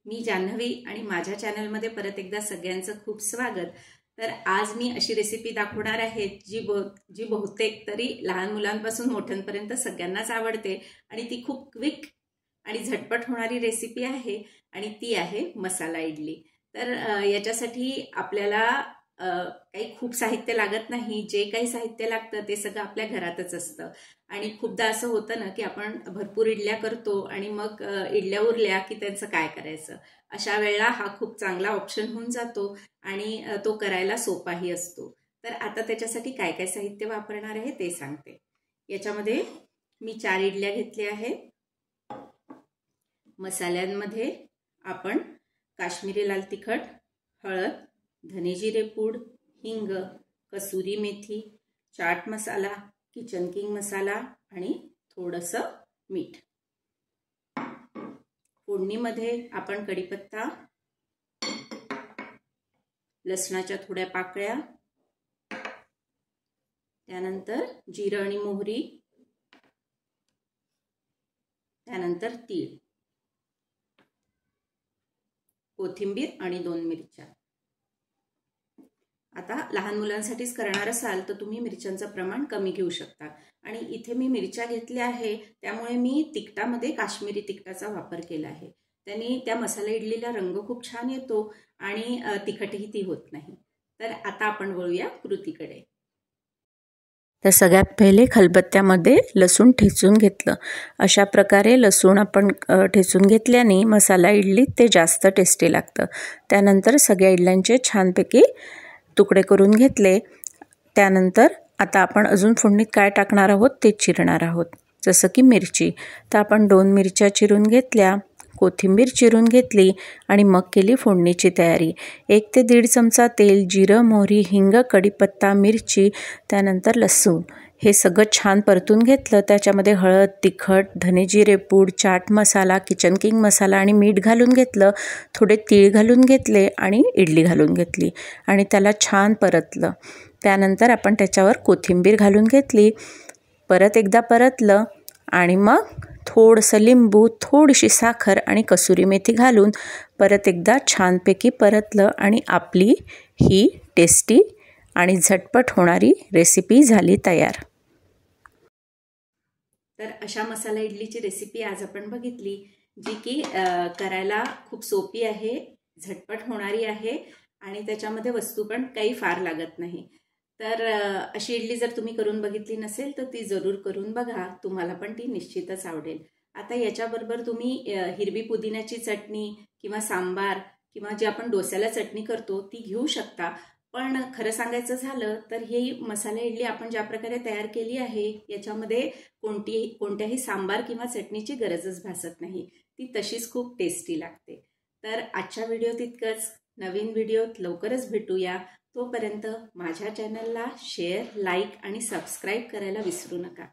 मी जान्हवी आणि माझ्या चॅनलमध्ये परत एकदा सगळ्यांचं खूप स्वागत। तर आज मी अशी रेसिपी दाखवणार आहे जी बहुतेक तरी लहान मुलांपासून मोठ्यांपर्यंत सगळ्यांनाच आवडते आणि ती खूप क्विक आणि झटपट होणारी रेसिपी आहे आणि ती आहे मसाला इडली। तर याच्यासाठी आपल्याला काही खूप साहित्य लागत नाही। जे काही साहित्य लागतं ते सगळं आपल्या घरातच असतं आणि खूपदा असं होतं ना की आपण भरपूर इडल्या करतो आणि मग इडल्या उरल्या की त्यांचं काय करायचं। अशा वेळेला हा खूप चांगला ऑप्शन होऊन जातो आणि तो करायला सोपाही असतो। तर आता त्याच्यासाठी काय काय साहित्य वापरणार आहे ते सांगते। याच्यामध्ये मी 4 इडल्या घेतल्या आहेत। मसाल्यांमध्ये आपण काश्मीरी लाल तिखट, हळद, धने जिरे पूड, हिंग, कसुरी मेथी, चाट मसाला, किचन किंग मसाला आणि थोडंसं मीठ। फोडणीमध्ये आपण कढीपत्ता, लसणाच्या थोड्या पाकळ्या, त्यानंतर जिरं आणि मोहरी, त्यानंतर तीळ, कोथिंबीर आणि 2 मिरच्या। आता लहान मुलांसाठीच करणार असाल तर तुम्ही मिरच्यांचं प्रमाण कमी घेऊ शकता आणि इथे मी मिरच्या घेतल्या आहे त्यामुळे मी तिखटामध्ये काश्मीरी तिखटाचा वापर केला आहे। त्यांनी त्या मसाला इडलीला रंग खूप छान येतो आणि तिखटही ती होत नाही। तर आता आपण वळूया कृतीकडे। तर सगळ्यात पहिले खलबत्त्यामध्ये लसूण ठेचून घेतलं। अशा प्रकारे लसूण आपण ठेचून घेतल्याने मसाला इडलीत ते जास्त टेस्टी लागतं। त्यानंतर सगळ्या इडल्यांचे छानपैकी तुकडे करून घेतले। त्यानंतर आता आपण अजून फोडणीत काय टाकणार आहोत ते चिरणार आहोत। जसं की मिरची, तर आपण 2 मिरच्या चिरून घेतल्या, कोथिंबीर चिरून घेतली आणि मग केली फोडणीची तयारी। 1 ते 1.5 चमचा तेल, जिरं, मोहरी, हिंग, कढीपत्ता, मिरची, त्यानंतर लसूण हे सगळं छान परतून घेतलं। त्याच्यामध्ये हळद, तिखट, धने जिरे पूड, चाट मसाला, किचन किंग मसाला आणि मीठ घालून घेतलं। थोडे तीळ घालून घेतले आणि इडली घालून घेतली आणि त्याला छान परतलं। त्यानंतर आपण त्याच्यावर कोथिंबीर घालून घेतली, परत एकदा परतलं आणि मग थोडंसं लिंबू, थोडीशी साखर आणि कसुरी मेथी घालून परत एकदा छानपैकी परतलं आणि आपली ही टेस्टी आणि झटपट होणारी रेसिपी झाली तयार। तर अशा मसाला इडलीची रेसिपी आज आपण बघितली, जी की करायला खूप सोपी आहे, झटपट होणारी आहे आणि त्याच्यामध्ये वस्तू पण काही फार लागत नाही। तर अशी इडली जर तुम्ही करून बघितली नसेल तर ती जरूर करून बघा, तुम्हाला पण ती निश्चितच आवडेल। आता याच्याबरोबर तुम्ही हिरवी पुदिन्याची चटणी किंवा सांबार किंवा जे आपण डोस्याला चटणी करतो ती घेऊ शकता। पण खरं सांगायचं झालं तर ही मसाला इडली आपण ज्या प्रकारे तयार केली आहे याच्यामध्ये कोणत्याही सांबार किंवा चटणीची गरजच भासत नाही, ती तशीच खूप टेस्टी लागते। तर आजच्या व्हिडिओत इतकंच। नवीन व्हिडिओत लवकरच भेटूया। तोपर्यंत माझ्या चॅनलला शेअर, लाईक आणि सबस्क्राईब करायला विसरू नका।